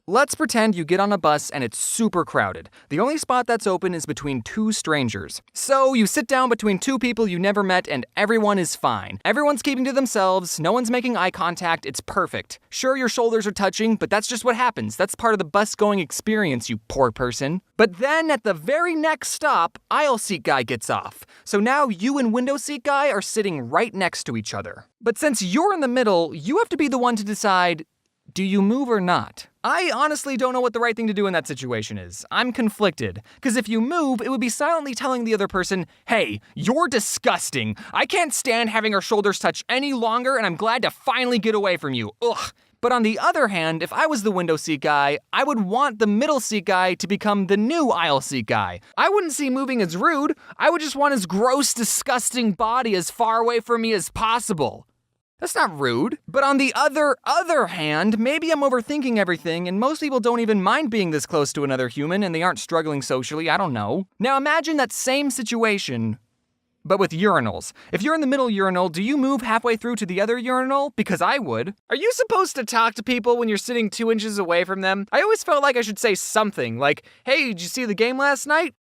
Let's pretend you get on a bus and it's super crowded. The only spot that's open is between two strangers. So you sit down between two people you never met and everyone is fine. Everyone's keeping to themselves, no one's making eye contact, it's perfect. Sure, your shoulders are touching, but that's just what happens. That's part of the bus going experience, you poor person. But then at the very next stop, aisle seat guy gets off. So now you and window seat guy are sitting right next to each other. But since you're in the middle, you have to be the one to decide, do you move or not? I honestly don't know what the right thing to do in that situation is. I'm conflicted. Because if you move, it would be silently telling the other person, hey, you're disgusting. I can't stand having our shoulders touch any longer, and I'm glad to finally get away from you. Ugh. But on the other hand, if I was the window seat guy, I would want the middle seat guy to become the new aisle seat guy. I wouldn't see moving as rude. I would just want his gross, disgusting body as far away from me as possible. That's not rude. But on the other hand, maybe I'm overthinking everything and most people don't even mind being this close to another human and they aren't struggling socially, I don't know. Now imagine that same situation, but with urinals. If you're in the middle urinal, do you move halfway through to the other urinal? Because I would. Are you supposed to talk to people when you're sitting 2 inches away from them? I always felt like I should say something, like, hey, did you see the game last night?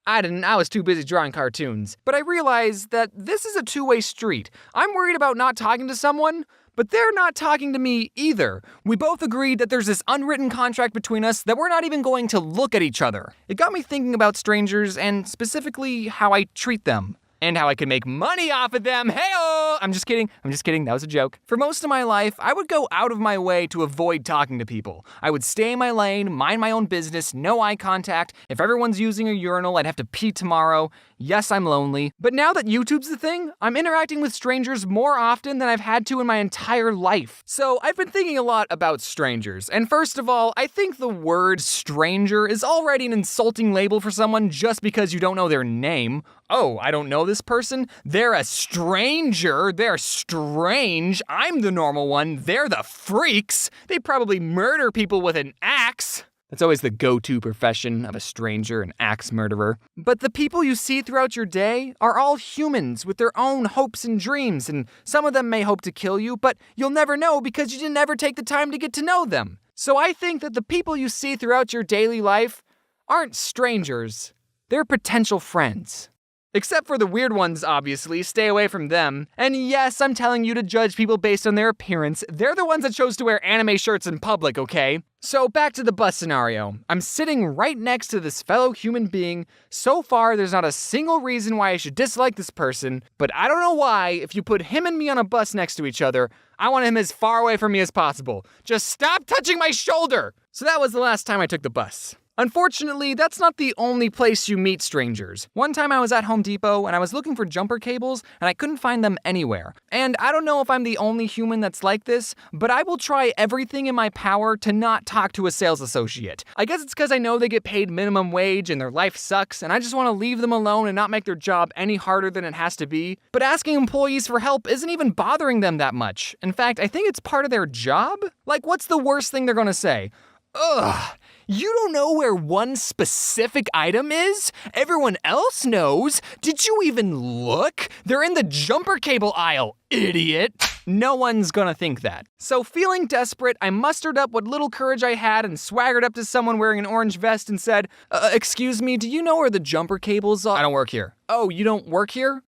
I didn't, I was too busy drawing cartoons. But I realized that this is a two-way street. I'm worried about not talking to someone, but they're not talking to me either. We both agreed that there's this unwritten contract between us that we're not even going to look at each other. It got me thinking about strangers and specifically how I treat them. And how I can make money off of them. Hey-oh! I'm just kidding. That was a joke. For most of my life, I would go out of my way to avoid talking to people. I would stay in my lane, mind my own business, no eye contact. If everyone's using a urinal, I'd have to pee tomorrow. Yes, I'm lonely. But now that YouTube's the thing, I'm interacting with strangers more often than I've had to in my entire life. So I've been thinking a lot about strangers. And first of all, I think the word stranger is already an insulting label for someone just because you don't know their name. Oh, I don't know this person? They're a stranger. They're strange. I'm the normal one. They're the freaks. They probably murder people with an axe. That's always the go-to profession of a stranger, an axe murderer. But the people you see throughout your day are all humans with their own hopes and dreams, and some of them may hope to kill you, but you'll never know because you didn't ever take the time to get to know them. So I think that the people you see throughout your daily life aren't strangers. They're potential friends. Except for the weird ones, obviously, stay away from them. And yes, I'm telling you to judge people based on their appearance. They're the ones that chose to wear anime shirts in public, okay? So back to the bus scenario. I'm sitting right next to this fellow human being. So far, there's not a single reason why I should dislike this person, but I don't know why, if you put him and me on a bus next to each other, I want him as far away from me as possible. Just stop touching my shoulder! So that was the last time I took the bus. Unfortunately, that's not the only place you meet strangers. One time I was at Home Depot and I was looking for jumper cables and I couldn't find them anywhere. And I don't know if I'm the only human that's like this, but I will try everything in my power to not talk to a sales associate. I guess it's because I know they get paid minimum wage and their life sucks and I just want to leave them alone and not make their job any harder than it has to be. But asking employees for help isn't even bothering them that much. In fact, I think it's part of their job. Like, what's the worst thing they're gonna say? Ugh. You don't know where one specific item is? Everyone else knows. Did you even look? They're in the jumper cable aisle, idiot. No one's gonna think that. So feeling desperate, I mustered up what little courage I had and swaggered up to someone wearing an orange vest and said, excuse me, do you know where the jumper cables are? I don't work here. Oh, you don't work here?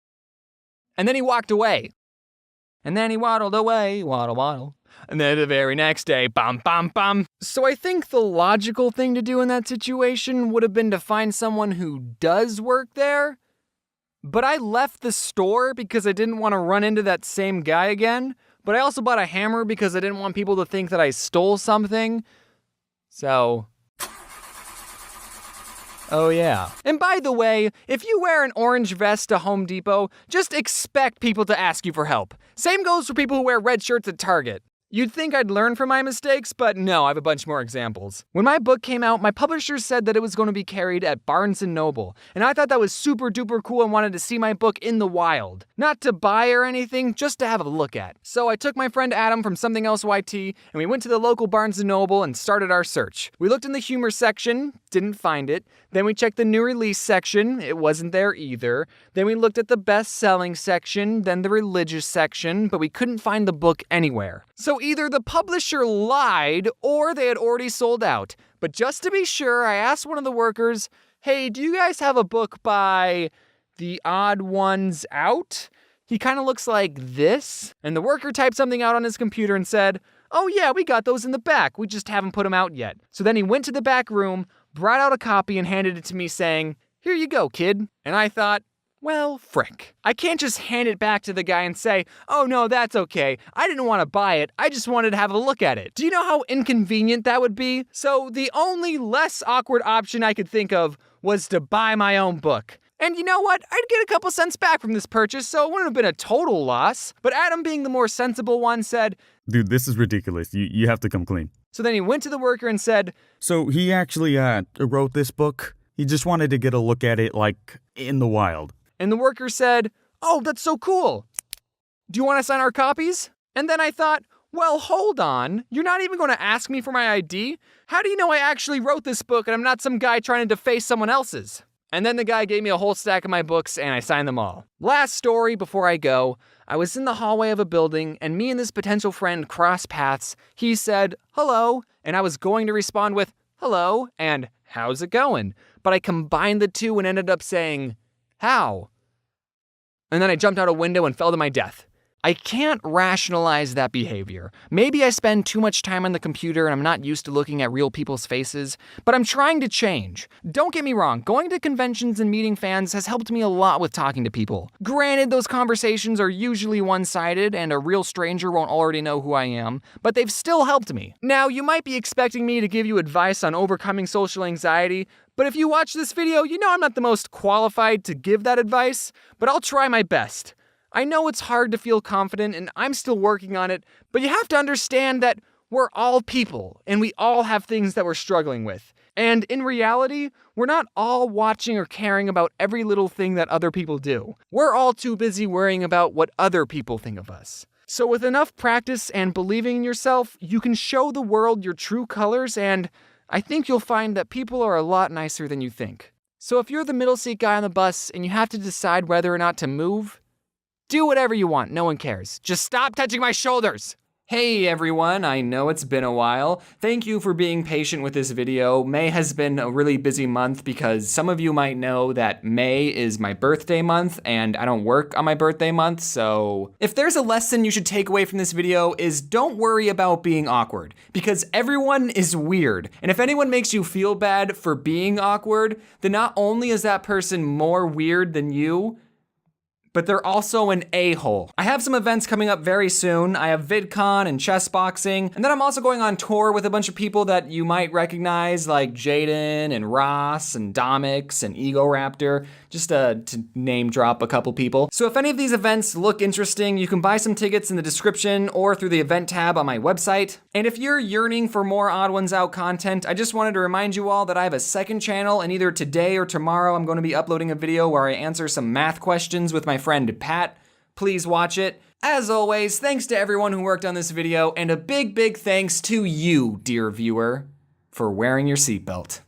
And then he walked away. And then he waddled away, waddle, waddle. And then the very next day, bam, bam, bam. So I think the logical thing to do in that situation would have been to find someone who does work there. But I left the store because I didn't want to run into that same guy again. But I also bought a hammer because I didn't want people to think that I stole something. So... oh yeah. And by the way, if you wear an orange vest to Home Depot, just expect people to ask you for help. Same goes for people who wear red shirts at Target. You'd think I'd learn from my mistakes, but no, I have a bunch more examples. When my book came out, my publisher said that it was going to be carried at Barnes & Noble, and I thought that was super duper cool and wanted to see my book in the wild. Not to buy or anything, just to have a look at. So I took my friend Adam from Something Else YT, and we went to the local Barnes & Noble and started our search. We looked in the humor section, didn't find it. Then we checked the new release section, it wasn't there either. Then we looked at the best-selling section, then the religious section, but we couldn't find the book anywhere. So So either the publisher lied or they had already sold out. But just to be sure, I asked one of the workers, hey, do you guys have a book by The Odd Ones Out? He kind of looks like this. And the worker typed something out on his computer and said, oh yeah, we got those in the back. We just haven't put them out yet. So then he went to the back room, brought out a copy and handed it to me saying, here you go, kid. And I thought, well, frick. I can't just hand it back to the guy and say, oh no, that's okay. I didn't want to buy it. I just wanted to have a look at it. Do you know how inconvenient that would be? So the only less awkward option I could think of was to buy my own book. And you know what? I'd get a couple cents back from this purchase, so it wouldn't have been a total loss. But Adam, being the more sensible one, said, dude, this is ridiculous. You have to come clean. So then he went to the worker and said, so he actually wrote this book. He just wanted to get a look at it, like, in the wild. And the worker said, oh, that's so cool. Do you want to sign our copies? And then I thought, well, hold on. You're not even going to ask me for my ID? How do you know I actually wrote this book and I'm not some guy trying to deface someone else's? And then the guy gave me a whole stack of my books and I signed them all. Last story before I go. I was in the hallway of a building and me and this potential friend crossed paths. He said, hello, and I was going to respond with, hello, and how's it going? But I combined the two and ended up saying, how? And then I jumped out a window and fell to my death. I can't rationalize that behavior. Maybe I spend too much time on the computer and I'm not used to looking at real people's faces, but I'm trying to change. Don't get me wrong, going to conventions and meeting fans has helped me a lot with talking to people. Granted, those conversations are usually one-sided and a real stranger won't already know who I am, but they've still helped me. Now, you might be expecting me to give you advice on overcoming social anxiety, but if you watch this video, you know I'm not the most qualified to give that advice, but I'll try my best. I know it's hard to feel confident and I'm still working on it, but you have to understand that we're all people and we all have things that we're struggling with. And in reality, we're not all watching or caring about every little thing that other people do. We're all too busy worrying about what other people think of us. So with enough practice and believing in yourself, you can show the world your true colors, and I think you'll find that people are a lot nicer than you think. So if you're the middle seat guy on the bus and you have to decide whether or not to move, do whatever you want, no one cares. Just stop touching my shoulders. Hey everyone, I know it's been a while. Thank you for being patient with this video. May has been a really busy month because some of you might know that May is my birthday month and I don't work on my birthday month, so if there's a lesson you should take away from this video is don't worry about being awkward, because everyone is weird. And if anyone makes you feel bad for being awkward, then not only is that person more weird than you, but they're also an a-hole. I have some events coming up very soon. I have VidCon and chess boxing, and then I'm also going on tour with a bunch of people that you might recognize, like Jaden and Ross and Domix and Ego Raptor, just to name drop a couple people. So if any of these events look interesting, you can buy some tickets in the description or through the event tab on my website. And if you're yearning for more Odd Ones Out content, I just wanted to remind you all that I have a second channel, and either today or tomorrow I'm going to be uploading a video where I answer some math questions with my friend Pat. Please watch it. As always, thanks to everyone who worked on this video, and a big thanks to you, dear viewer, for wearing your seatbelt.